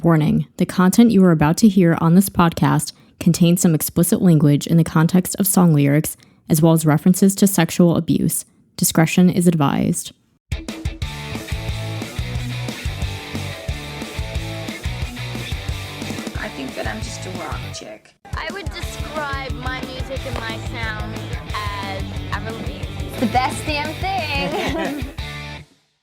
Warning, the content you are about to hear on this podcast contains some explicit language in the context of song lyrics, as well as references to sexual abuse. Discretion is advised. I think that I'm just a rock chick. I would describe my music and my sound as Avril Lavigne. The best damn thing.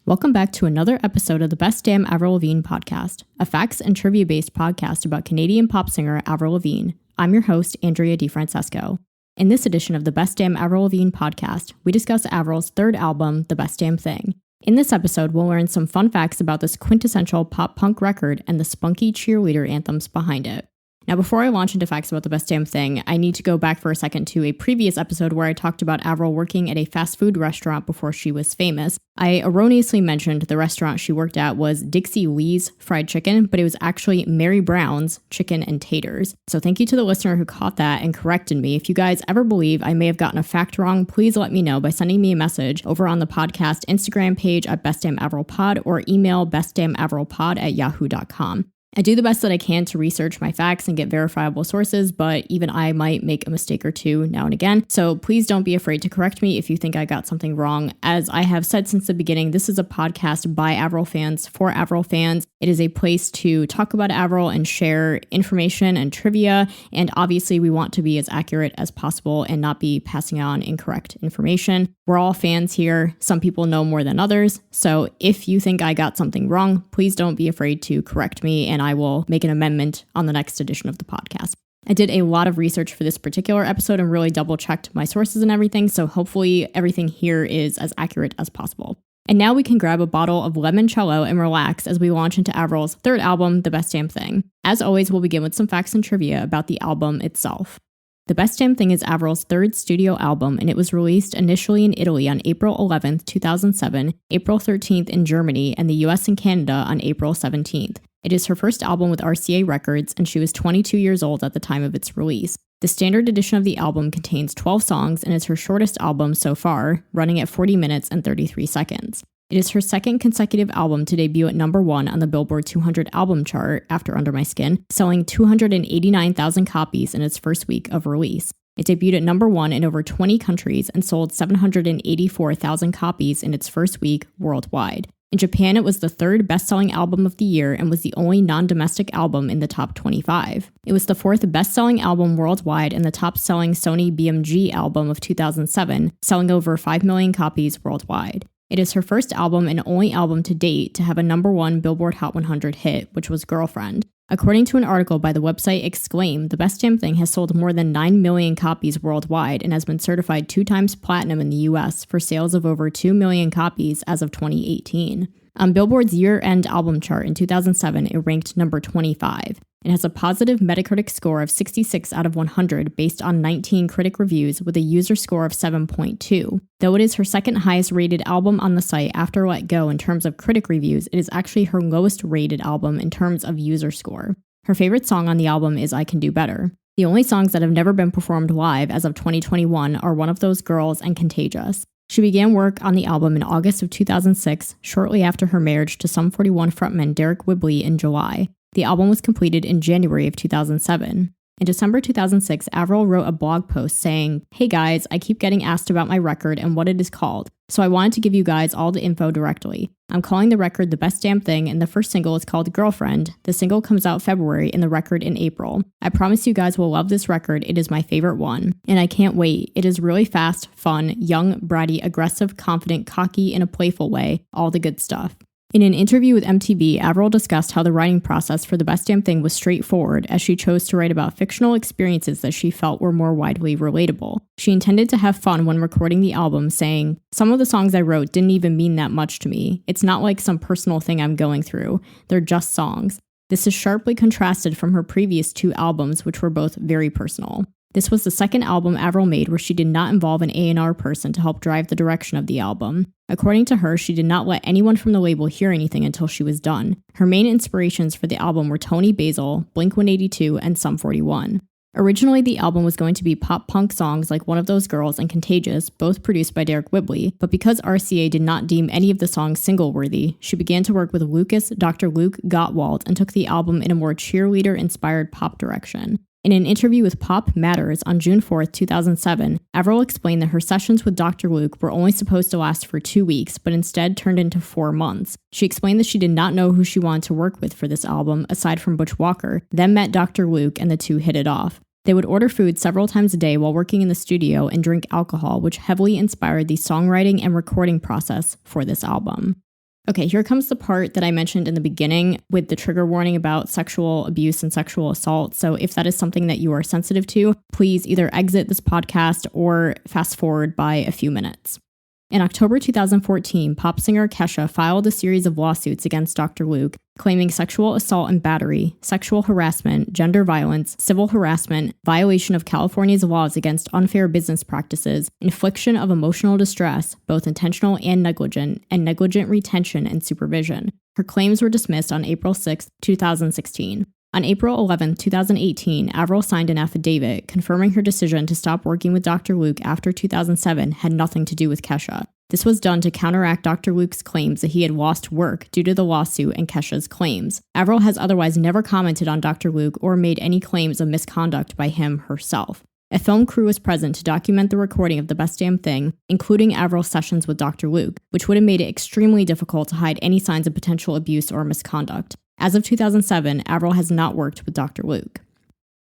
Welcome back to another episode of the Best Damn Avril Lavigne podcast, a facts and trivia-based podcast about Canadian pop singer Avril Lavigne. I'm your host, Andrea DiFrancesco. In this edition of the Best Damn Avril Lavigne podcast, we discuss Avril's third album, The Best Damn Thing. In this episode, we'll learn some fun facts about this quintessential pop-punk record and the spunky cheerleader anthems behind it. Now, before I launch into facts about The Best Damn Thing, I need to go back for a second to a previous episode where I talked about Avril working at a fast food restaurant before she was famous. I erroneously mentioned the restaurant she worked at was Dixie Lee's Fried Chicken, but it was actually Mary Brown's Chicken and Taters. So thank you to the listener who caught that and corrected me. If you guys ever believe I may have gotten a fact wrong, please let me know by sending me a message over on the podcast Instagram page at bestdamnavrilpod or email bestdamnavrilpod@yahoo.com. I do the best that I can to research my facts and get verifiable sources, but even I might make a mistake or two now and again. So please don't be afraid to correct me if you think I got something wrong. As I have said since the beginning, this is a podcast by Avril fans for Avril fans. It is a place to talk about Avril and share information and trivia. And obviously we want to be as accurate as possible and not be passing on incorrect information. We're all fans here. Some people know more than others. So if you think I got something wrong, please don't be afraid to correct me, and I will make an amendment on the next edition of the podcast. I did a lot of research for this particular episode and really double checked my sources and everything, so hopefully everything here is as accurate as possible. And now we can grab a bottle of limoncello and relax as we launch into Avril's third album, The Best Damn Thing. As always, we'll begin with some facts and trivia about the album itself. The Best Damn Thing is Avril's third studio album, and it was released initially in Italy on April 11th, 2007, April 13th in Germany, and the US and Canada on April 17th. It is her first album with RCA Records, and she was 22 years old at the time of its release. The standard edition of the album contains 12 songs and is her shortest album so far, running at 40 minutes and 33 seconds. It is her second consecutive album to debut at number 1 on the Billboard 200 album chart after Under My Skin, selling 289,000 copies in its first week of release. It debuted at number 1 in over 20 countries and sold 784,000 copies in its first week worldwide. In Japan, it was the third best-selling album of the year and was the only non-domestic album in the top 25. It was the fourth best-selling album worldwide and the top-selling Sony BMG album of 2007, selling over 5 million copies worldwide. It is her first album and only album to date to have a number 1 Billboard Hot 100 hit, which was Girlfriend. According to an article by the website Exclaim, The Best Damn Thing has sold more than 9 million copies worldwide and has been certified 2 times platinum in the US for sales of over 2 million copies as of 2018. On Billboard's year-end album chart in 2007, it ranked number 25. It has a positive Metacritic score of 66 out of 100 based on 19 critic reviews with a user score of 7.2. Though it is her second highest rated album on the site after Let Go in terms of critic reviews, it is actually her lowest rated album in terms of user score. Her favorite song on the album is I Can Do Better. The only songs that have never been performed live as of 2021 are One of Those Girls and Contagious. She began work on the album in August of 2006, shortly after her marriage to Sum 41 frontman Derek Whibley in July. The album was completed in January of 2007. In December 2006, Avril wrote a blog post saying, "Hey guys, I keep getting asked about my record and what it is called, so I wanted to give you guys all the info directly. I'm calling the record The Best Damn Thing, and the first single is called Girlfriend. The single comes out February and the record in April. I promise you guys will love this record. It is my favorite one. And I can't wait. It is really fast, fun, young, bratty, aggressive, confident, cocky in a playful way. All the good stuff." In an interview with MTV, Avril discussed how the writing process for The Best Damn Thing was straightforward, as she chose to write about fictional experiences that she felt were more widely relatable. She intended to have fun when recording the album, saying, "Some of the songs I wrote didn't even mean that much to me. It's not like some personal thing I'm going through. They're just songs." This is sharply contrasted from her previous 2 albums, which were both very personal. This was the second album Avril made where she did not involve an A&R person to help drive the direction of the album. According to her, she did not let anyone from the label hear anything until she was done. Her main inspirations for the album were Tony Basil, Blink-182, and Sum 41. Originally, the album was going to be pop-punk songs like One of Those Girls and Contagious, both produced by Derek Whibley, but because RCA did not deem any of the songs single-worthy, she began to work with Lucas Dr. Luke Gottwald and took the album in a more cheerleader-inspired pop direction. In an interview with Pop Matters on June 4, 2007, Avril explained that her sessions with Dr. Luke were only supposed to last for 2 weeks, but instead turned into 4 months. She explained that she did not know who she wanted to work with for this album, aside from Butch Walker, then met Dr. Luke and the two hit it off. They would order food several times a day while working in the studio and drink alcohol, which heavily inspired the songwriting and recording process for this album. Okay, here comes the part that I mentioned in the beginning with the trigger warning about sexual abuse and sexual assault. So if that is something that you are sensitive to, please either exit this podcast or fast forward by a few minutes. In October 2014, pop singer Kesha filed a series of lawsuits against Dr. Luke, claiming sexual assault and battery, sexual harassment, gender violence, civil harassment, violation of California's laws against unfair business practices, infliction of emotional distress, both intentional and negligent retention and supervision. Her claims were dismissed on April 6, 2016. On April 11, 2018, Avril signed an affidavit confirming her decision to stop working with Dr. Luke after 2007 had nothing to do with Kesha. This was done to counteract Dr. Luke's claims that he had lost work due to the lawsuit and Kesha's claims. Avril has otherwise never commented on Dr. Luke or made any claims of misconduct by him herself. A film crew was present to document the recording of The Best Damn Thing, including Avril's sessions with Dr. Luke, which would have made it extremely difficult to hide any signs of potential abuse or misconduct. As of 2007, Avril has not worked with Dr. Luke.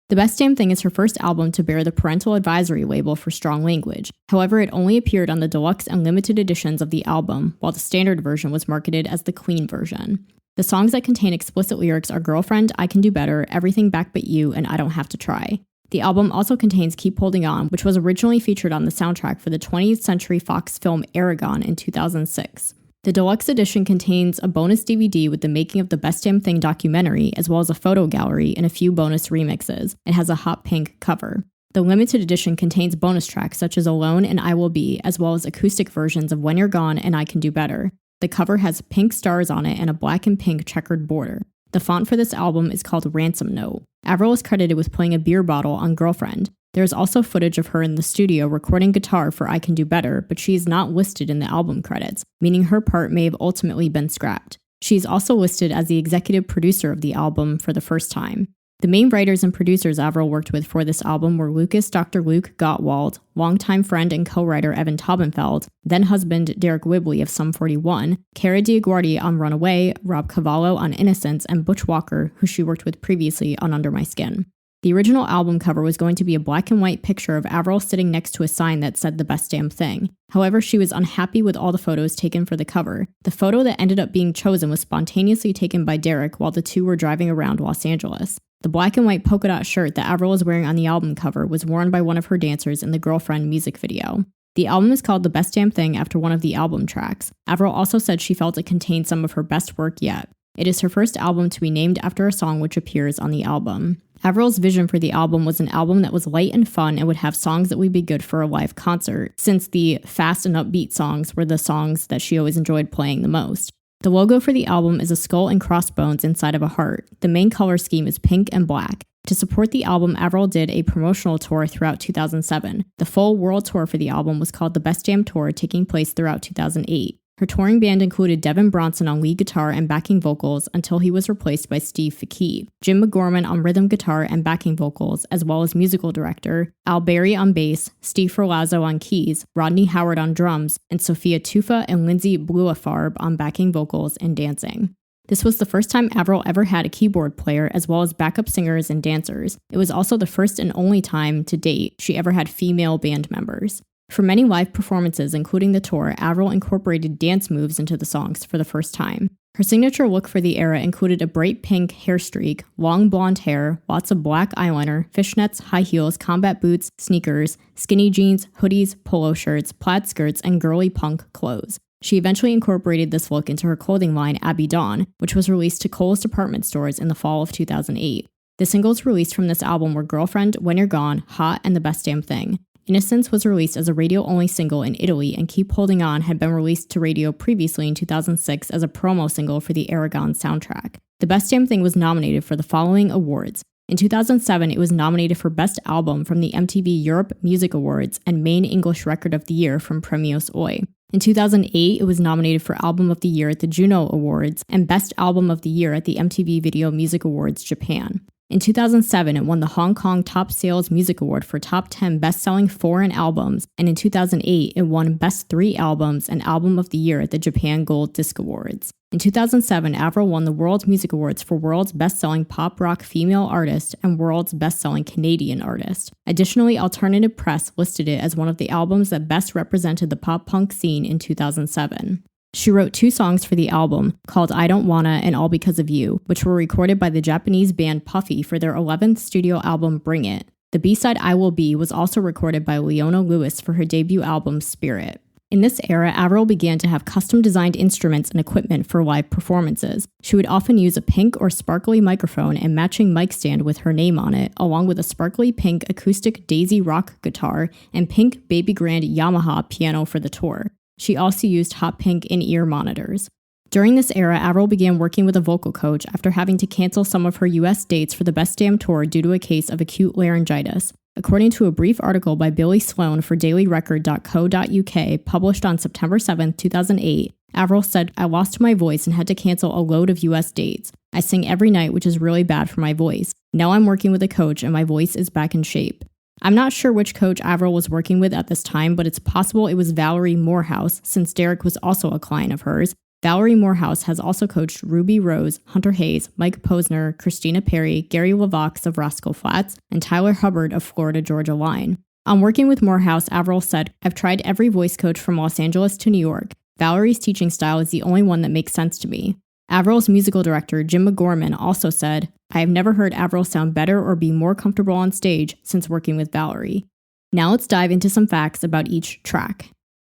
The Best Damn Thing is her first album to bear the parental advisory label for strong language. However, it only appeared on the deluxe and limited editions of the album, while the standard version was marketed as the clean version. The songs that contain explicit lyrics are Girlfriend, I Can Do Better, Everything Back But You, and I Don't Have to Try. The album also contains Keep Holding On, which was originally featured on the soundtrack for the 20th Century Fox film Aragon in 2006. The deluxe edition contains a bonus DVD with the making of the Best Damn Thing documentary, as well as a photo gallery and a few bonus remixes. It has a hot pink cover. The limited edition contains bonus tracks such as Alone and I Will Be, as well as acoustic versions of When You're Gone and I Can Do Better. The cover has pink stars on it and a black and pink checkered border. The font for this album is called Ransom Note. Avril is credited with playing a beer bottle on Girlfriend. There is also footage of her in the studio recording guitar for I Can Do Better, but she is not listed in the album credits, meaning her part may have ultimately been scrapped. She is also listed as the executive producer of the album for the first time. The main writers and producers Avril worked with for this album were Lucas Dr. Luke Gottwald, longtime friend and co-writer Evan Taubenfeld, then husband Derek Whibley of Sum 41, Cara DiGuardi on Runaway, Rob Cavallo on Innocence, and Butch Walker, who she worked with previously on Under My Skin. The original album cover was going to be a black and white picture of Avril sitting next to a sign that said The Best Damn Thing. However, she was unhappy with all the photos taken for the cover. The photo that ended up being chosen was spontaneously taken by Derek while the two were driving around Los Angeles. The black and white polka dot shirt that Avril was wearing on the album cover was worn by one of her dancers in the Girlfriend music video. The album is called The Best Damn Thing after one of the album tracks. Avril also said she felt it contained some of her best work yet. It is her first album to be named after a song which appears on the album. Avril's vision for the album was an album that was light and fun and would have songs that would be good for a live concert, since the fast and upbeat songs were the songs that she always enjoyed playing the most. The logo for the album is a skull and crossbones inside of a heart. The main color scheme is pink and black. To support the album, Avril did a promotional tour throughout 2007. The full world tour for the album was called The Best Damn Tour, taking place throughout 2008. Her touring band included Devin Bronson on lead guitar and backing vocals until he was replaced by Steve Fakib, Jim McGorman on rhythm guitar and backing vocals, as well as musical director, Al Berry on bass, Steve Ferlazzo on keys, Rodney Howard on drums, and Sophia Tufa and Lindsay Bluafarb on backing vocals and dancing. This was the first time Avril ever had a keyboard player as well as backup singers and dancers. It was also the first and only time to date she ever had female band members. For many live performances, including the tour, Avril incorporated dance moves into the songs for the first time. Her signature look for the era included a bright pink hair streak, long blonde hair, lots of black eyeliner, fishnets, high heels, combat boots, sneakers, skinny jeans, hoodies, polo shirts, plaid skirts, and girly punk clothes. She eventually incorporated this look into her clothing line, Abby Dawn, which was released to Kohl's department stores in the fall of 2008. The singles released from this album were Girlfriend, When You're Gone, Hot, and The Best Damn Thing. Innocence was released as a radio-only single in Italy, and Keep Holding On had been released to radio previously in 2006 as a promo single for the Aragon soundtrack. The Best Damn Thing was nominated for the following awards. In 2007, it was nominated for Best Album from the MTV Europe Music Awards and Main English Record of the Year from Premios Oi. In 2008, it was nominated for Album of the Year at the Juno Awards and Best Album of the Year at the MTV Video Music Awards Japan. In 2007, it won the Hong Kong Top Sales Music Award for Top 10 Best-Selling Foreign Albums, and in 2008, it won Best 3 Albums and Album of the Year at the Japan Gold Disc Awards. In 2007, Avril won the World Music Awards for World's Best-Selling Pop Rock Female Artist and World's Best-Selling Canadian Artist. Additionally, Alternative Press listed it as one of the albums that best represented the pop-punk scene in 2007. She wrote 2 songs for the album, called I Don't Wanna and All Because of You, which were recorded by the Japanese band Puffy for their 11th studio album Bring It. The B-side I Will Be was also recorded by Leona Lewis for her debut album Spirit. In this era, Avril began to have custom-designed instruments and equipment for live performances. She would often use a pink or sparkly microphone and matching mic stand with her name on it, along with a sparkly pink acoustic Daisy Rock guitar and pink Baby Grand Yamaha piano for the tour. She also used hot pink in-ear monitors. During this era, Avril began working with a vocal coach after having to cancel some of her US dates for the Best Damn Tour due to a case of acute laryngitis. According to a brief article by Billy Sloan for dailyrecord.co.uk published on September 7, 2008, Avril said, I lost my voice and had to cancel a load of US dates. I sing every night, which is really bad for my voice. Now I'm working with a coach and my voice is back in shape. I'm not sure which coach Avril was working with at this time, but it's possible it was Valerie Morehouse, since Derek was also a client of hers. Valerie Morehouse has also coached Ruby Rose, Hunter Hayes, Mike Posner, Christina Perri, Gary LaVox of Rascal Flatts, and Tyler Hubbard of Florida Georgia Line. On working with Morehouse, Avril said, I've tried every voice coach from Los Angeles to New York. Valerie's teaching style is the only one that makes sense to me. Avril's musical director, Jim McGorman, also said, I have never heard Avril sound better or be more comfortable on stage since working with Valerie. Now let's dive into some facts about each track.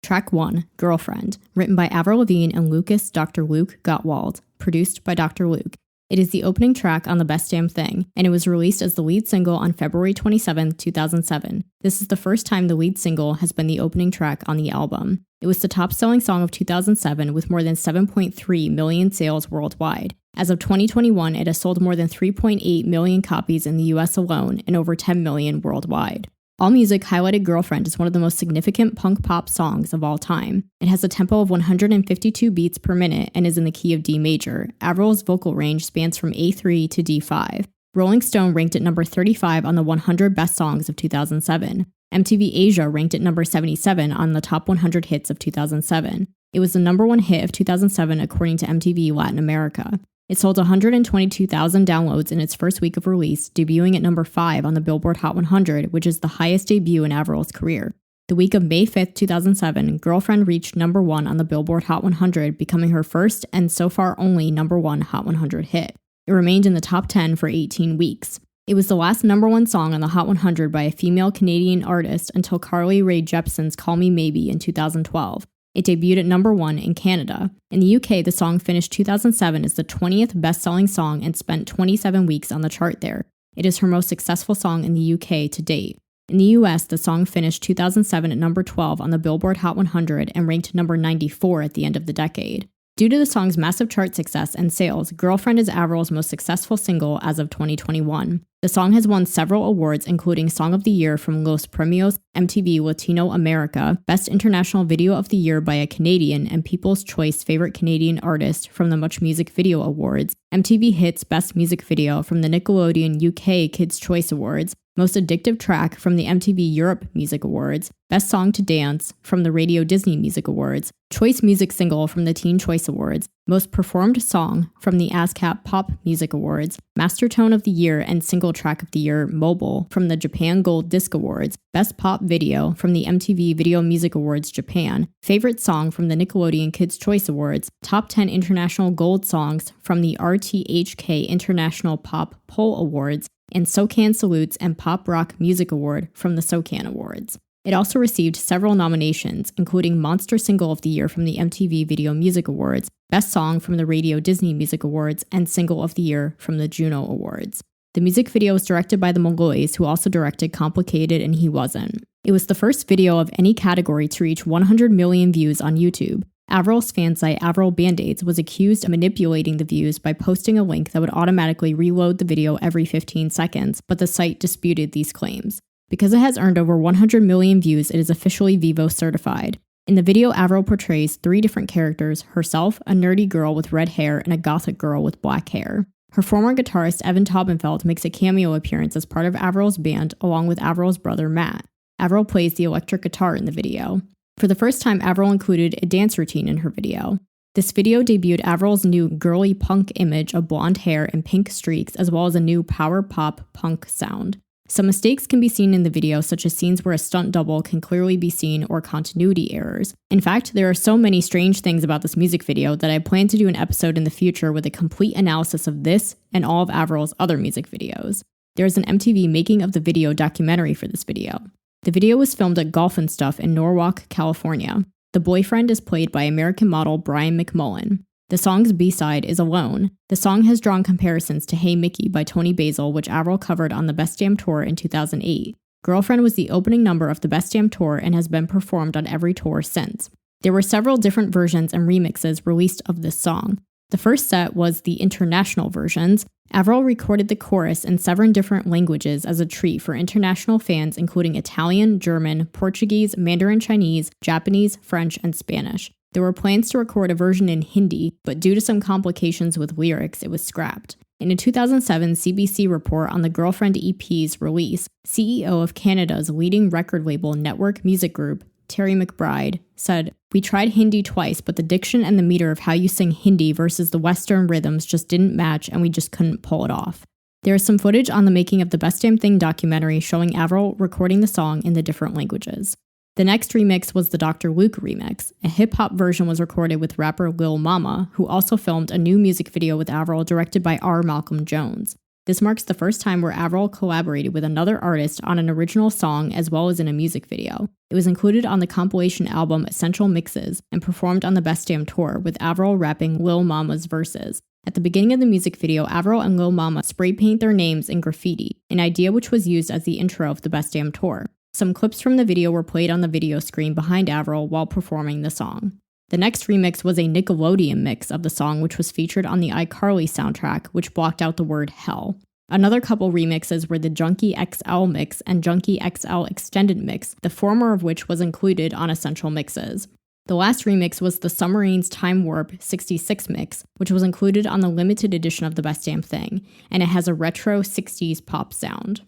Track 1, Girlfriend, written by Avril Lavigne and Lucas Dr. Luke Gottwald, produced by Dr. Luke. It is the opening track on The Best Damn Thing, and it was released as the lead single on February 27, 2007. This is the first time the lead single has been the opening track on the album. It was the top-selling song of 2007 with more than 7.3 million sales worldwide. As of 2021, it has sold more than 3.8 million copies in the US alone and over 10 million worldwide. AllMusic highlighted Girlfriend as one of the most significant punk pop songs of all time. It has a tempo of 152 beats per minute and is in the key of D major. Avril's vocal range spans from A3 to D5. Rolling Stone ranked it number 35 on the 100 best songs of 2007. MTV Asia ranked it number 77 on the top 100 hits of 2007. It was the number 1 hit of 2007 according to MTV Latin America. It sold 122,000 downloads in its first week of release, debuting at number 5 on the Billboard Hot 100, which is the highest debut in Avril's career. The week of May 5, 2007, Girlfriend reached number 1 on the Billboard Hot 100, becoming her first and so far only number 1 Hot 100 hit. It remained in the top 10 for 18 weeks. It was the last number 1 song on the Hot 100 by a female Canadian artist until Carly Rae Jepsen's Call Me Maybe in 2012. It debuted at number 1 in Canada. In the UK, the song finished 2007 as the 20th best-selling song and spent 27 weeks on the chart there. It is her most successful song in the UK to date. In the US, the song finished 2007 at number 12 on the Billboard Hot 100 and ranked number 94 at the end of the decade. Due to the song's massive chart success and sales, Girlfriend is Avril's most successful single as of 2021. The song has won several awards, including Song of the Year from Los Premios MTV Latino America, Best International Video of the Year by a Canadian, and People's Choice Favorite Canadian Artist from the Much Music Video Awards, MTV Hits Best Music Video from the Nickelodeon UK Kids' Choice Awards, Most Addictive Track from the MTV Europe Music Awards, Best Song to Dance from the Radio Disney Music Awards, Choice Music Single from the Teen Choice Awards, Most Performed Song from the ASCAP Pop Music Awards, Master Tone of the Year and Single Track of the Year Mobile from the Japan Gold Disc Awards, Best Pop Video from the MTV Video Music Awards Japan, Favorite Song from the Nickelodeon Kids' Choice Awards, Top 10 International Gold Songs from the RTHK International Pop Poll Awards, and SOCAN Salutes and Pop Rock Music Award from the SOCAN Awards. It also received several nominations, including Monster Single of the Year from the MTV Video Music Awards, Best Song from the Radio Disney Music Awards, and Single of the Year from the Juno Awards. The music video was directed by the Mongols, who also directed Complicated and He Wasn't. It was the first video of any category to reach 100 million views on YouTube. Avril's fan site Avril Band-Aids was accused of manipulating the views by posting a link that would automatically reload the video every 15 seconds, but the site disputed these claims. Because it has earned over 100 million views, it is officially Vivo certified. In the video, Avril portrays 3 different characters: herself, a nerdy girl with red hair, and a gothic girl with black hair. Her former guitarist Evan Taubenfeld makes a cameo appearance as part of Avril's band, along with Avril's brother Matt. Avril plays the electric guitar in the video. For the first time, Avril included a dance routine in her video. This video debuted Avril's new girly punk image of blonde hair and pink streaks, as well as a new power pop punk sound. Some mistakes can be seen in the video, such as scenes where a stunt double can clearly be seen or continuity errors. In fact, there are so many strange things about this music video that I plan to do an episode in the future with a complete analysis of this and all of Avril's other music videos. There is an MTV making of the video documentary for this video. The video was filmed at Golf and Stuff in Norwalk, California. The boyfriend is played by American model Brian McMullen. The song's B-side is Alone. The song has drawn comparisons to Hey Mickey by Tony Basil, which Avril covered on the Best Damn Tour in 2008. Girlfriend was the opening number of the Best Damn Tour and has been performed on every tour since. There were several different versions and remixes released of this song. The first set was the international versions. Avril recorded the chorus in 7 different languages as a treat for international fans, including Italian, German, Portuguese, Mandarin Chinese, Japanese, French, and Spanish. There were plans to record a version in Hindi, but due to some complications with lyrics, it was scrapped. In a 2007 CBC report on the Girlfriend EP's release, CEO of Canada's leading record label Network Music Group, Terry McBride, said, "We tried Hindi twice, but the diction and the meter of how you sing Hindi versus the Western rhythms just didn't match and we just couldn't pull it off." There is some footage on the Making of the Best Damn Thing documentary showing Avril recording the song in the different languages. The next remix was the Dr. Luke remix. A hip-hop version was recorded with rapper Lil Mama, who also filmed a new music video with Avril directed by R. Malcolm Jones. This marks the first time where Avril collaborated with another artist on an original song as well as in a music video. It was included on the compilation album Essential Mixes and performed on the Best Damn Tour, with Avril rapping Lil Mama's verses. At the beginning of the music video, Avril and Lil Mama spray paint their names in graffiti, an idea which was used as the intro of the Best Damn Tour. Some clips from the video were played on the video screen behind Avril while performing the song. The next remix was a Nickelodeon mix of the song, which was featured on the iCarly soundtrack, which blocked out the word hell. Another couple remixes were the Junkie XL mix and Junkie XL extended mix, the former of which was included on Essential Mixes. The last remix was the Submarines Time Warp 66 mix, which was included on the limited edition of the Best Damn Thing, and it has a retro 60s pop sound.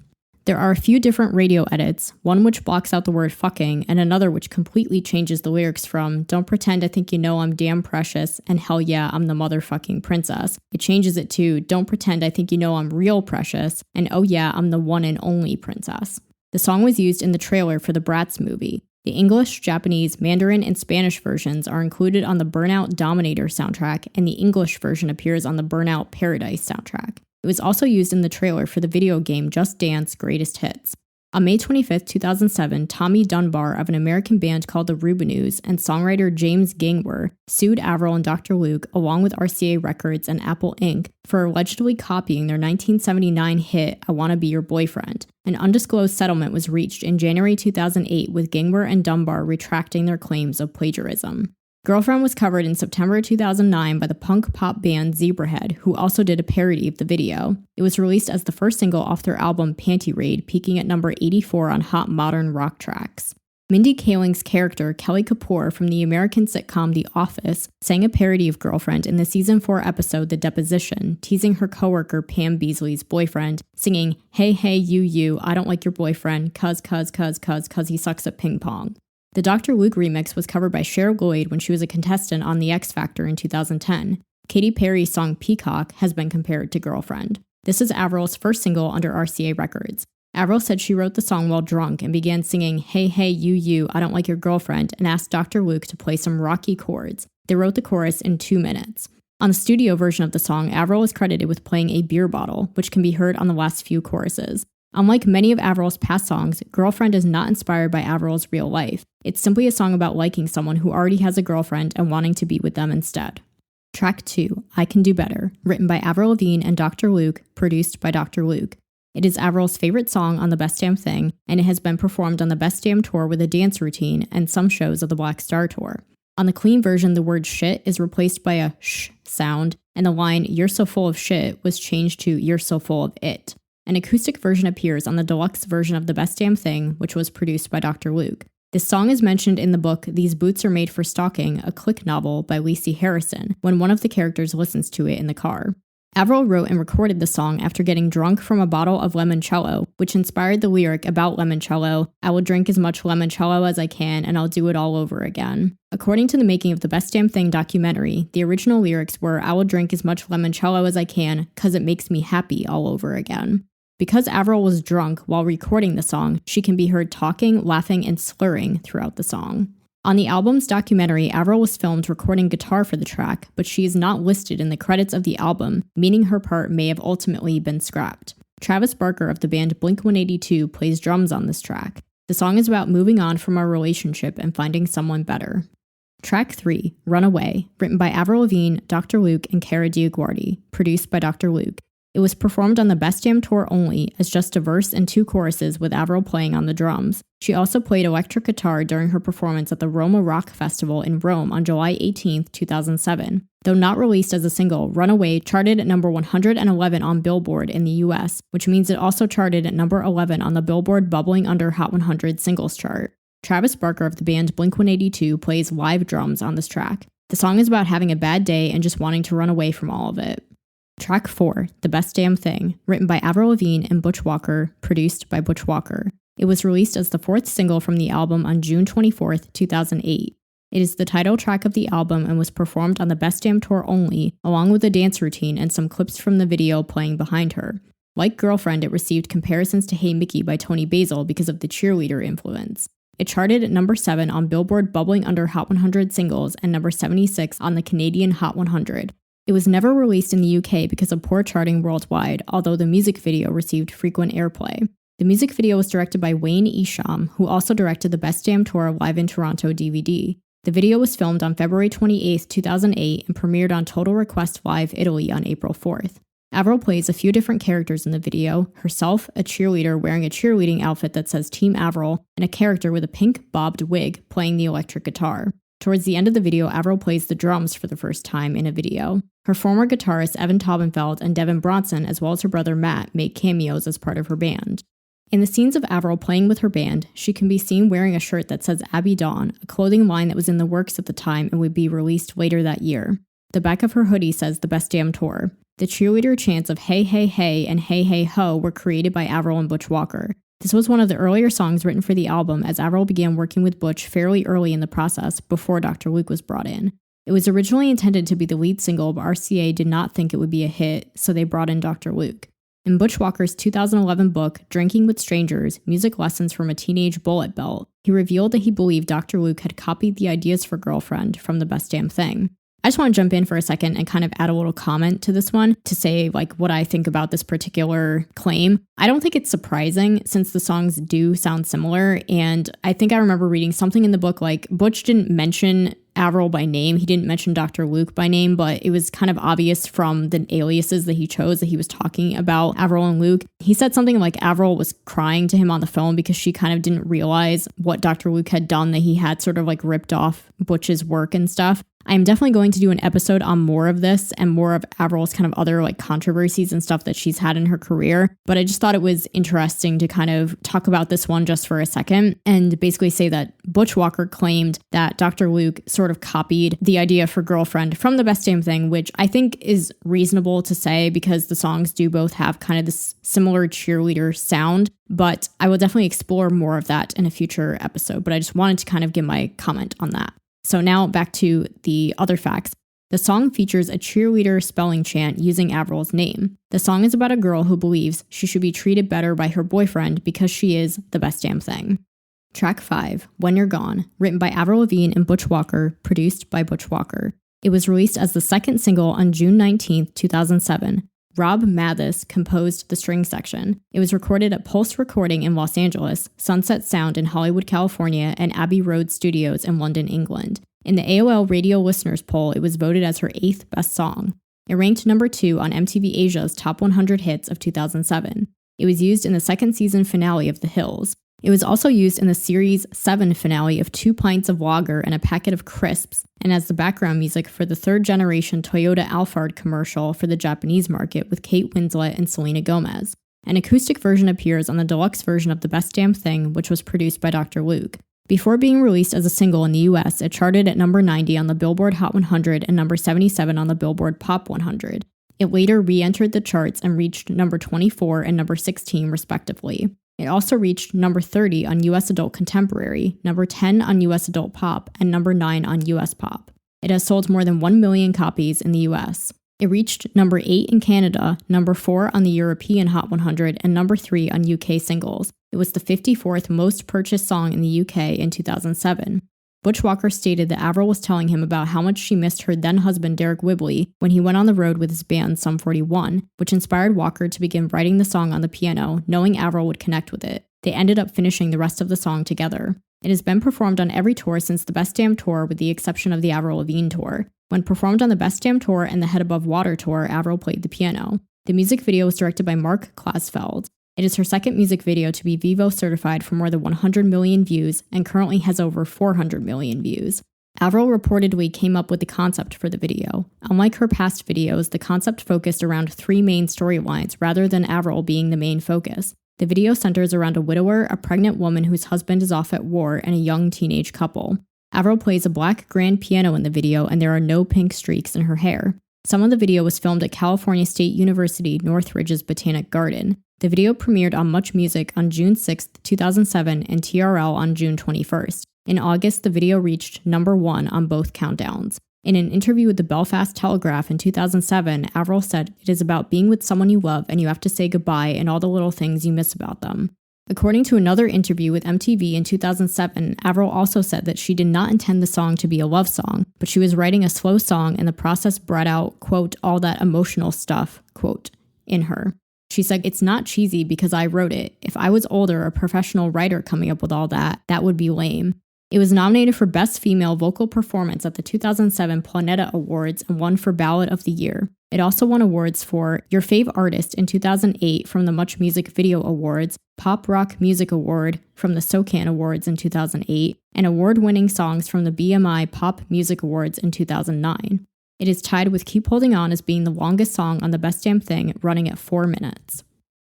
There are a few different radio edits, one which blocks out the word fucking, and another which completely changes the lyrics from "Don't pretend I think you know I'm damn precious" and "Hell yeah, I'm the motherfucking princess." It changes it to "Don't pretend I think you know I'm real precious" and "Oh yeah, I'm the one and only princess." The song was used in the trailer for the Bratz movie. The English, Japanese, Mandarin, and Spanish versions are included on the Burnout Dominator soundtrack, and the English version appears on the Burnout Paradise soundtrack. It was also used in the trailer for the video game Just Dance Greatest Hits. On May 25, 2007, Tommy Dunbar of an American band called the Rubinoos and songwriter James Gangwer sued Avril and Dr. Luke, along with RCA Records and Apple Inc., for allegedly copying their 1979 hit I Wanna Be Your Boyfriend. An undisclosed settlement was reached in January 2008, with Gangwer and Dunbar retracting their claims of plagiarism. Girlfriend was covered in September 2009 by the punk pop band Zebrahead, who also did a parody of the video. It was released as the first single off their album Panty Raid, peaking at number 84 on Hot Modern Rock Tracks. Mindy Kaling's character, Kelly Kapoor from the American sitcom The Office, sang a parody of Girlfriend in the season 4 episode The Deposition, teasing her coworker Pam Beasley's boyfriend, singing, "Hey, hey, you, I don't like your boyfriend, cuz he sucks at ping pong." The Dr. Luke remix was covered by Cheryl Lloyd when she was a contestant on The X Factor in 2010. Katy Perry's song Peacock has been compared to Girlfriend. This is Avril's first single under RCA Records. Avril said she wrote the song while drunk and began singing, "Hey, hey, you, I don't like your girlfriend," and asked Dr. Luke to play some rocky chords. They wrote the chorus in 2 minutes. On the studio version of the song, Avril is credited with playing a beer bottle, which can be heard on the last few choruses. Unlike many of Avril's past songs, Girlfriend is not inspired by Avril's real life. It's simply a song about liking someone who already has a girlfriend and wanting to be with them instead. Track 2, I Can Do Better, written by Avril Lavigne and Dr. Luke, produced by Dr. Luke. It is Avril's favorite song on the Best Damn Thing, and it has been performed on the Best Damn Tour with a dance routine and some shows of the Black Star Tour. On the clean version, the word shit is replaced by a sh sound, and the line, "You're so full of shit," was changed to "You're so full of it." An acoustic version appears on the deluxe version of The Best Damn Thing, which was produced by Dr. Luke. This song is mentioned in the book These Boots Are Made for Stalking, a Click novel by Lacey Harrison, when one of the characters listens to it in the car. Avril wrote and recorded the song after getting drunk from a bottle of limoncello, which inspired the lyric about limoncello, "I will drink as much limoncello as I can and I'll do it all over again." According to the Making of the Best Damn Thing documentary, the original lyrics were, "I will drink as much limoncello as I can, 'cause it makes me happy all over again." Because Avril was drunk while recording the song, she can be heard talking, laughing, and slurring throughout the song. On the album's documentary, Avril was filmed recording guitar for the track, but she is not listed in the credits of the album, meaning her part may have ultimately been scrapped. Travis Barker of the band Blink-182 plays drums on this track. The song is about moving on from our relationship and finding someone better. Track 3, Runaway, written by Avril Lavigne, Dr. Luke, and Cara DioGuardi, produced by Dr. Luke. It was performed on the Best Damn Tour only as just a verse and 2 choruses with Avril playing on the drums. She also played electric guitar during her performance at the Roma Rock Festival in Rome on July 18, 2007. Though not released as a single, Runaway charted at number 111 on Billboard in the US, which means it also charted at number 11 on the Billboard Bubbling Under Hot 100 singles chart. Travis Barker of the band Blink-182 plays live drums on this track. The song is about having a bad day and just wanting to run away from all of it. Track 4, The Best Damn Thing, written by Avril Lavigne and Butch Walker, produced by Butch Walker. It was released as the 4th single from the album on June 24, 2008. It is the title track of the album and was performed on the Best Damn Tour only, along with a dance routine and some clips from the video playing behind her. Like Girlfriend, it received comparisons to Hey Mickey by Tony Basil because of the cheerleader influence. It charted at number 7 on Billboard Bubbling Under Hot 100 singles and number 76 on the Canadian Hot 100. It was never released in the UK because of poor charting worldwide, although the music video received frequent airplay. The music video was directed by Wayne Isham, who also directed the Best Damn Tour Live in Toronto DVD. The video was filmed on February 28, 2008 and premiered on Total Request Live Italy on April 4th. Avril plays a few different characters in the video: herself, a cheerleader wearing a cheerleading outfit that says Team Avril, and a character with a pink bobbed wig playing the electric guitar. Towards the end of the video, Avril plays the drums for the first time in a video. Her former guitarist Evan Taubenfeld and Devin Bronson, as well as her brother Matt, make cameos as part of her band. In the scenes of Avril playing with her band, she can be seen wearing a shirt that says Abby Dawn, a clothing line that was in the works at the time and would be released later that year. The back of her hoodie says The Best Damn Tour. The cheerleader chants of Hey Hey Hey and Hey Hey Ho were created by Avril and Butch Walker. This was one of the earlier songs written for the album, as Avril began working with Butch fairly early in the process before Dr. Luke was brought in. It was originally intended to be the lead single, but RCA did not think it would be a hit, so they brought in Dr. Luke. In Butch Walker's 2011 book, Drinking with Strangers, Music Lessons from a Teenage Bullet Belt, he revealed that he believed Dr. Luke had copied the ideas for Girlfriend from The Best Damn Thing. I just want to jump in for a second and kind of add a little comment to this one to say what I think about this particular claim. I don't think it's surprising since the songs do sound similar, and I think I remember reading something in the book Butch didn't mention Avril by name. He didn't mention Dr. Luke by name, but it was kind of obvious from the aliases that he chose that he was talking about Avril and Luke. He said something like Avril was crying to him on the phone because she kind of didn't realize what Dr. Luke had done, that he had sort of ripped off Butch's work and stuff. I'm definitely going to do an episode on more of this and more of Avril's kind of other controversies and stuff that she's had in her career. But I just thought it was interesting to kind of talk about this one just for a second and basically say that Butch Walker claimed that Dr. Luke sort of copied the idea for Girlfriend from The Best Damn Thing, which I think is reasonable to say because the songs do both have kind of this similar cheerleader sound. But I will definitely explore more of that in a future episode. But I just wanted to kind of give my comment on that. So now back to the other facts. The song features a cheerleader spelling chant using Avril's name. The song is about a girl who believes she should be treated better by her boyfriend because she is the best damn thing. Track 5, When You're Gone, written by Avril Lavigne and Butch Walker, produced by Butch Walker. It was released as the second single on June 19, 2007. Rob Mathis composed the string section. It was recorded at Pulse Recording in Los Angeles, Sunset Sound in Hollywood, California, and Abbey Road Studios in London, England. In the AOL Radio Listeners Poll, it was voted as her 8th best song. It ranked number 2 on MTV Asia's Top 100 Hits of 2007. It was used in the second season finale of The Hills. It was also used in the Series 7 finale of 2 pints of lager and a packet of crisps, and as the background music for the third-generation Toyota Alphard commercial for the Japanese market with Kate Winslet and Selena Gomez. An acoustic version appears on the deluxe version of The Best Damn Thing, which was produced by Dr. Luke. Before being released as a single in the US, it charted at number 90 on the Billboard Hot 100 and number 77 on the Billboard Pop 100. It later re-entered the charts and reached number 24 and number 16 respectively. It also reached number 30 on US Adult Contemporary, number 10 on US Adult Pop, and number 9 on US Pop. It has sold more than 1 million copies in the US. It reached number 8 in Canada, number 4 on the European Hot 100, and number 3 on UK singles. It was the 54th most purchased song in the UK in 2007. Butch Walker stated that Avril was telling him about how much she missed her then-husband Derek Whibley when he went on the road with his band Sum 41, which inspired Walker to begin writing the song on the piano, knowing Avril would connect with it. They ended up finishing the rest of the song together. It has been performed on every tour since the Best Damn Tour with the exception of the Avril Lavigne tour. When performed on the Best Damn Tour and the Head Above Water tour, Avril played the piano. The music video was directed by Mark Klasfeld. It is her second music video to be Vivo certified for more than 100 million views and currently has over 400 million views. Avril reportedly came up with the concept for the video. Unlike her past videos, the concept focused around 3 main storylines rather than Avril being the main focus. The video centers around a widower, a pregnant woman whose husband is off at war, and a young teenage couple. Avril plays a black grand piano in the video, and there are no pink streaks in her hair. Some of the video was filmed at California State University Northridge's Botanic Garden. The video premiered on Much Music on June 6, 2007, and TRL on June 21st. In August, the video reached number 1 on both countdowns. In an interview with the Belfast Telegraph in 2007, Avril said, "It is about being with someone you love and you have to say goodbye and all the little things you miss about them." According to another interview with MTV in 2007, Avril also said that she did not intend the song to be a love song, but she was writing a slow song and the process brought out, quote, all that emotional stuff, quote, in her. She said, "It's not cheesy because I wrote it. If I was older, a professional writer coming up with all that, that would be lame." It was nominated for Best Female Vocal Performance at the 2007 Planeta Awards and won for Ballad of the Year. It also won awards for Your Fave Artist in 2008 from the Much Music Video Awards, Pop Rock Music Award from the SOCAN Awards in 2008, and award-winning songs from the BMI Pop Music Awards in 2009. It is tied with Keep Holding On as being the longest song on The Best Damn Thing, running at 4 minutes.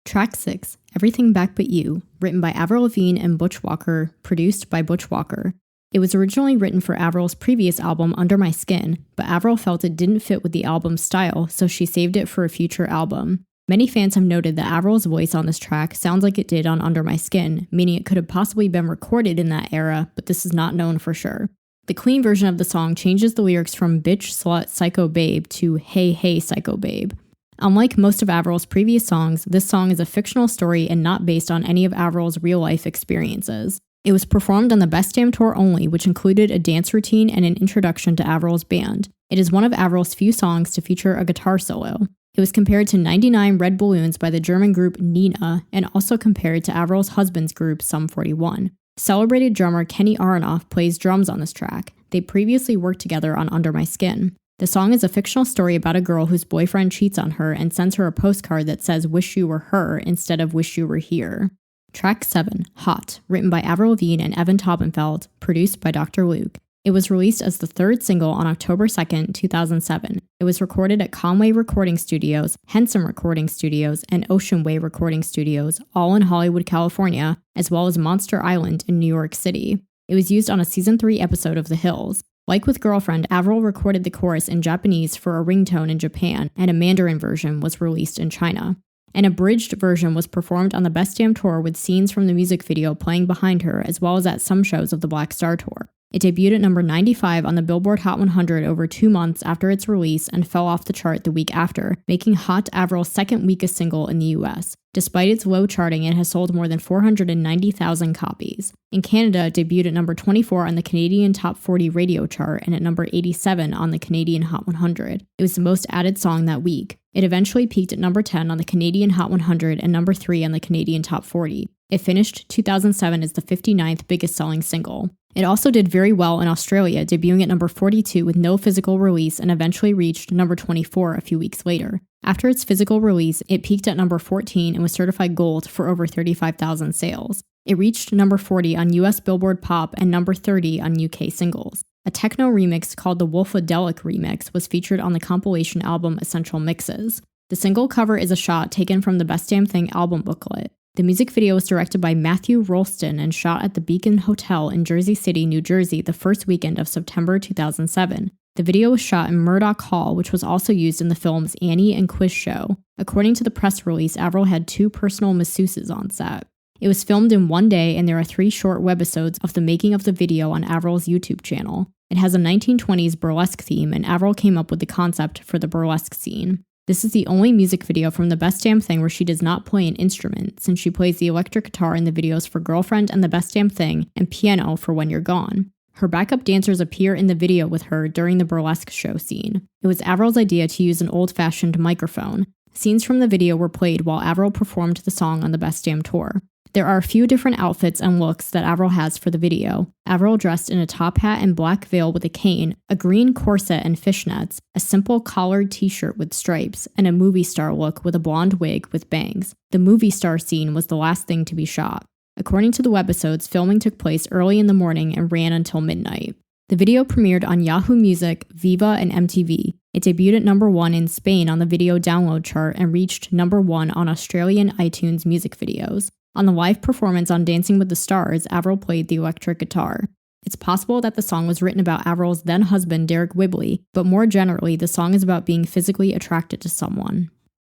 Track 6, Everything Back But You, written by Avril Lavigne and Butch Walker, produced by Butch Walker. It was originally written for Avril's previous album, Under My Skin, but Avril felt it didn't fit with the album's style, so she saved it for a future album. Many fans have noted that Avril's voice on this track sounds like it did on Under My Skin, meaning it could have possibly been recorded in that era, but this is not known for sure. The clean version of the song changes the lyrics from bitch, slut, psycho babe to hey, hey, psycho babe. Unlike most of Avril's previous songs, this song is a fictional story and not based on any of Avril's real-life experiences. It was performed on the Best Damn Tour only, which included a dance routine and an introduction to Avril's band. It is one of Avril's few songs to feature a guitar solo. It was compared to 99 Red Balloons by the German group Nina, and also compared to Avril's husband's group Sum 41. Celebrated drummer Kenny Aronoff plays drums on this track. They previously worked together on Under My Skin. The song is a fictional story about a girl whose boyfriend cheats on her and sends her a postcard that says "Wish you were her" instead of "Wish you were here." Track 7, Hot, written by Avril Lavigne and Evan Taubenfeld, produced by Dr. Luke. It was released as the 3rd single on October 2nd, 2007. It was recorded at Conway Recording Studios, Henson Recording Studios, and Ocean Way Recording Studios, all in Hollywood, California, as well as Monster Island in New York City. It was used on a Season 3 episode of The Hills. Like with Girlfriend, Avril recorded the chorus in Japanese for a ringtone in Japan, and a Mandarin version was released in China. An abridged version was performed on the Best Damn Tour with scenes from the music video playing behind her, as well as at some shows of the Black Star Tour. It debuted at number 95 on the Billboard Hot 100 over 2 months after its release and fell off the chart the week after, making Hot Avril's second weakest single in the US. Despite its low charting, it has sold more than 490,000 copies. In Canada, it debuted at number 24 on the Canadian Top 40 radio chart and at number 87 on the Canadian Hot 100. It was the most added song that week. It eventually peaked at number 10 on the Canadian Hot 100 and number 3 on the Canadian Top 40. It finished 2007 as the 59th biggest selling single. It also did very well in Australia, debuting at number 42 with no physical release and eventually reached number 24 a few weeks later. After its physical release, it peaked at number 14 and was certified gold for over 35,000 sales. It reached number 40 on US Billboard Pop and number 30 on UK singles. A techno remix called the Wolfadelic Remix was featured on the compilation album Essential Mixes. The single cover is a shot taken from the Best Damn Thing album booklet. The music video was directed by Matthew Rolston and shot at the Beacon Hotel in Jersey City, New Jersey, the first weekend of September 2007. The video was shot in Murdoch Hall, which was also used in the film's Annie and Quiz show. According to the press release, Avril had 2 personal masseuses on set. It was filmed in one day, and there are 3 short webisodes of the making of the video on Avril's YouTube channel. It has a 1920s burlesque theme, and Avril came up with the concept for the burlesque scene. This is the only music video from The Best Damn Thing where she does not play an instrument, since she plays the electric guitar in the videos for Girlfriend and The Best Damn Thing, and piano for When You're Gone. Her backup dancers appear in the video with her during the burlesque show scene. It was Avril's idea to use an old-fashioned microphone. Scenes from the video were played while Avril performed the song on the Best Damn tour. There are a few different outfits and looks that Avril has for the video. Avril dressed in a top hat and black veil with a cane, a green corset and fishnets, a simple collared t-shirt with stripes, and a movie star look with a blonde wig with bangs. The movie star scene was the last thing to be shot. According to the webisodes, filming took place early in the morning and ran until midnight. The video premiered on Yahoo Music, Viva, and MTV. It debuted at number 1 in Spain on the video download chart and reached number 1 on Australian iTunes music videos. On the live performance on Dancing with the Stars, Avril played the electric guitar. It's possible that the song was written about Avril's then-husband Derek Whibley, but more generally, the song is about being physically attracted to someone.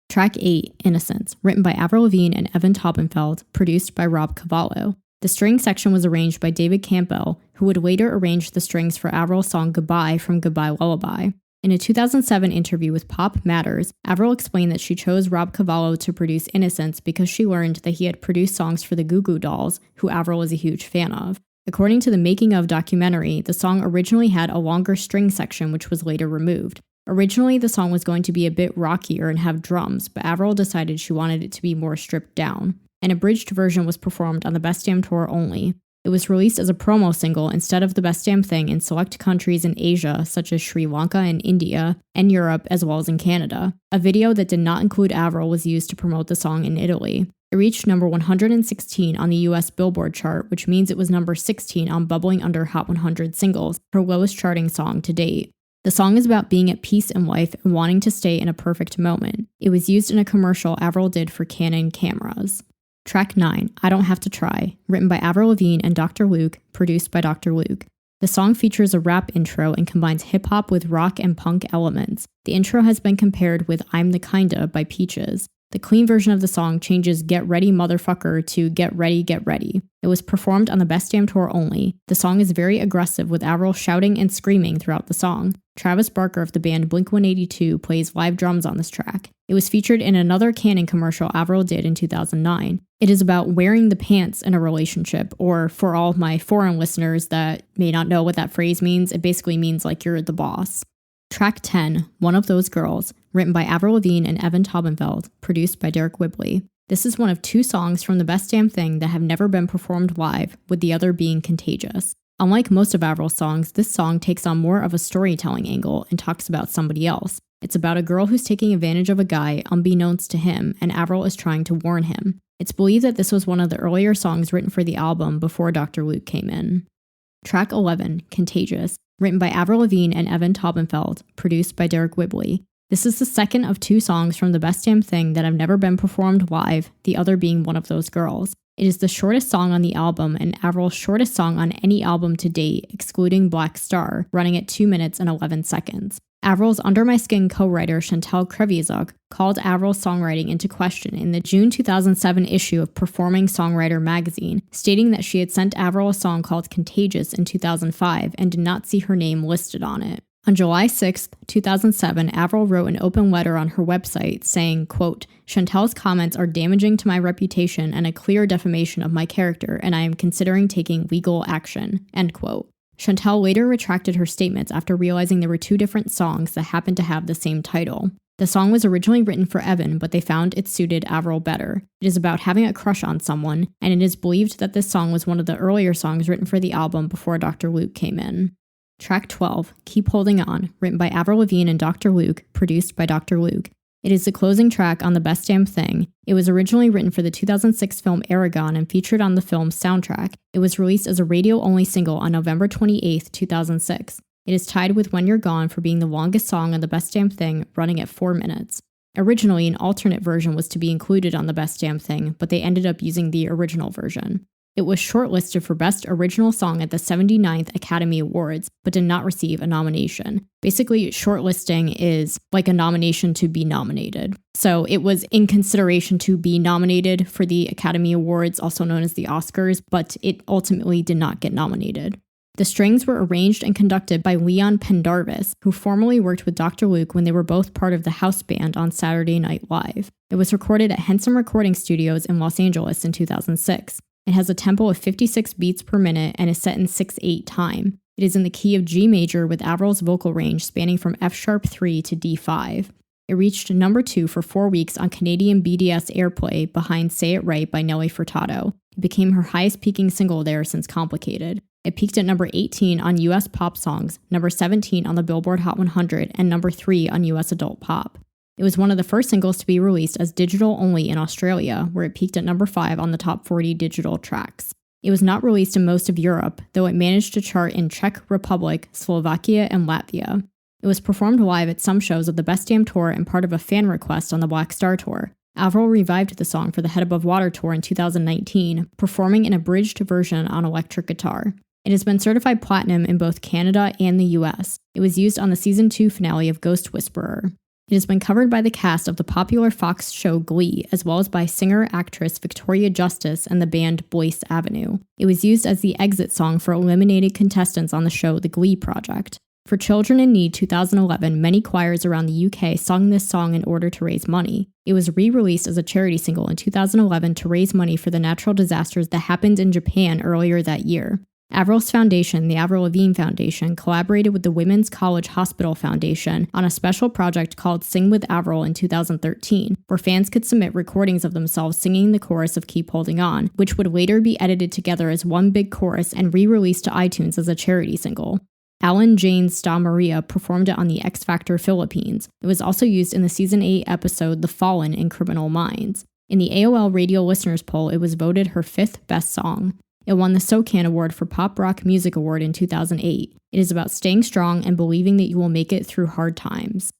Track 8, Innocence, written by Avril Lavigne and Evan Taubenfeld, produced by Rob Cavallo. The string section was arranged by David Campbell, who would later arrange the strings for Avril's song Goodbye from Goodbye Lullaby. In a 2007 interview with Pop Matters, Avril explained that she chose Rob Cavallo to produce Innocence because she learned that he had produced songs for the Goo Goo Dolls, who Avril is a huge fan of. According to the Making of documentary, the song originally had a longer string section which was later removed. Originally, the song was going to be a bit rockier and have drums, but Avril decided she wanted it to be more stripped down. An abridged version was performed on the Best Damn tour only. It was released as a promo single instead of The Best Damn Thing in select countries in Asia, such as Sri Lanka and India, and Europe, as well as in Canada. A video that did not include Avril was used to promote the song in Italy. It reached number 116 on the US Billboard chart, which means it was number 16 on Bubbling Under Hot 100 singles, her lowest charting song to date. The song is about being at peace in life and wanting to stay in a perfect moment. It was used in a commercial Avril did for Canon cameras. Track 9, I Don't Have to Try, written by Avril Lavigne and Dr. Luke, produced by Dr. Luke. The song features a rap intro and combines hip-hop with rock and punk elements. The intro has been compared with I'm the Kinda by Peaches. The clean version of the song changes Get Ready Motherfucker to Get Ready, Get Ready. It was performed on the Best Damn tour only. The song is very aggressive with Avril shouting and screaming throughout the song. Travis Barker of the band Blink-182 plays live drums on this track. It was featured in another Canon commercial Avril did in 2009. It is about wearing the pants in a relationship, or for all of my foreign listeners that may not know what that phrase means, it basically means like you're the boss. Track 10, One of Those Girls, written by Avril Lavigne and Evan Taubenfeld, produced by Derek Whibley. This is one of 2 songs from The Best Damn Thing that have never been performed live, with the other being Contagious. Unlike most of Avril's songs, this song takes on more of a storytelling angle and talks about somebody else. It's about a girl who's taking advantage of a guy unbeknownst to him, and Avril is trying to warn him. It's believed that this was one of the earlier songs written for the album before Dr. Luke came in. Track 11, Contagious, written by Avril Lavigne and Evan Taubenfeld, produced by Derek Whibley. This is the second of 2 songs from The Best Damn Thing that have never been performed live, the other being One of Those Girls. It is the shortest song on the album and Avril's shortest song on any album to date, excluding Black Star, running at 2 minutes and 11 seconds. Avril's Under My Skin co-writer Chantal Kreviazuk called Avril's songwriting into question in the June 2007 issue of Performing Songwriter magazine, stating that she had sent Avril a song called Contagious in 2005 and did not see her name listed on it. On July 6, 2007, Avril wrote an open letter on her website saying, quote, Chantal's comments are damaging to my reputation and a clear defamation of my character, and I am considering taking legal action, end quote. Chantal later retracted her statements after realizing there were 2 different songs that happened to have the same title. The song was originally written for Evan, but they found it suited Avril better. It is about having a crush on someone, and it is believed that this song was one of the earlier songs written for the album before Dr. Luke came in. Track 12, Keep Holding On, written by Avril Lavigne and Dr. Luke, produced by Dr. Luke. It is the closing track on The Best Damn Thing. It was originally written for the 2006 film Aragon and featured on the film's soundtrack. It was released as a radio-only single on November 28, 2006. It is tied with When You're Gone for being the longest song on The Best Damn Thing, running at 4 minutes. Originally, an alternate version was to be included on The Best Damn Thing, but they ended up using the original version. It was shortlisted for Best Original Song at the 79th Academy Awards, but did not receive a nomination. Basically, shortlisting is like a nomination to be nominated. So it was in consideration to be nominated for the Academy Awards, also known as the Oscars, but it ultimately did not get nominated. The strings were arranged and conducted by Leon Pendarvis, who formerly worked with Dr. Luke when they were both part of the house band on Saturday Night Live. It was recorded at Henson Recording Studios in Los Angeles in 2006. It has a tempo of 56 beats per minute and is set in 6/8 time. It is in the key of G major with Avril's vocal range spanning from F-sharp 3 to D5. It reached number 2 for 4 weeks on Canadian BDS airplay behind Say It Right by Nelly Furtado. It became her highest peaking single there since Complicated. It peaked at number 18 on US Pop Songs, number 17 on the Billboard Hot 100, and number 3 on US Adult Pop. It was one of the first singles to be released as digital only in Australia, where it peaked at number 5 on the top 40 digital tracks. It was not released in most of Europe, though it managed to chart in Czech Republic, Slovakia, and Latvia. It was performed live at some shows of the Best Damn Tour and part of a fan request on the Black Star Tour. Avril revived the song for the Head Above Water Tour in 2019, performing an abridged version on electric guitar. It has been certified platinum in both Canada and the US. It was used on the season 2 finale of Ghost Whisperer. It has been covered by the cast of the popular Fox show Glee, as well as by singer-actress Victoria Justice and the band Boyce Avenue. It was used as the exit song for eliminated contestants on the show The Glee Project. For Children in Need 2011, many choirs around the UK sung this song in order to raise money. It was re-released as a charity single in 2011 to raise money for the natural disasters that happened in Japan earlier that year. Avril's foundation, the Avril Lavigne Foundation, collaborated with the Women's College Hospital Foundation on a special project called Sing with Avril in 2013, where fans could submit recordings of themselves singing the chorus of Keep Holding On, which would later be edited together as one big chorus and re-released to iTunes as a charity single. Alan Jane's Sta Maria performed it on the X Factor Philippines. It was also used in the Season 8 episode The Fallen in Criminal Minds. In the AOL Radio Listeners Poll, it was voted her 5th best song. It won the SOCAN Award for Pop Rock Music Award in 2008. It is about staying strong and believing that you will make it through hard times.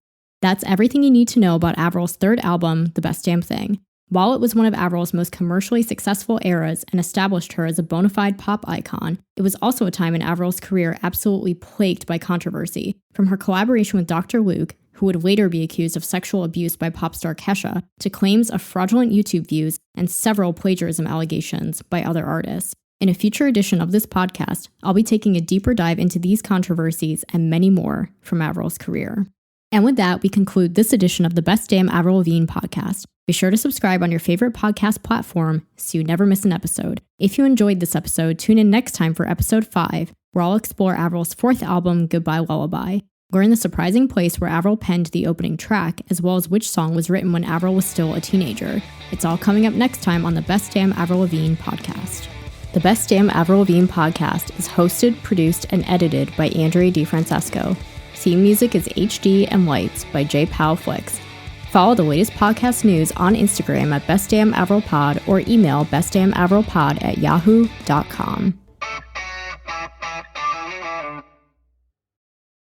That's everything you need to know about Avril's third album, The Best Damn Thing. While it was one of Avril's most commercially successful eras and established her as a bona fide pop icon, it was also a time in Avril's career absolutely plagued by controversy, from her collaboration with Dr. Luke, who would later be accused of sexual abuse by pop star Kesha, to claims of fraudulent YouTube views and several plagiarism allegations by other artists. In a future edition of this podcast, I'll be taking a deeper dive into these controversies and many more from Avril's career. And with that, we conclude this edition of the Best Damn Avril Lavigne podcast. Be sure to subscribe on your favorite podcast platform so you never miss an episode. If you enjoyed this episode, tune in next time for episode 5, where I'll explore Avril's 4th album, Goodbye Lullaby. Learn the surprising place where Avril penned the opening track, as well as which song was written when Avril was still a teenager. It's all coming up next time on the Best Damn Avril Lavigne podcast. The Best Damn Avril Lavigne podcast is hosted, produced, and edited by Andrea DiFrancesco. Theme music is HD and Lights by J. Powell Flicks. Follow the latest podcast news on Instagram at bestdamnavrilpod or email bestdamnavrilpod@yahoo.com.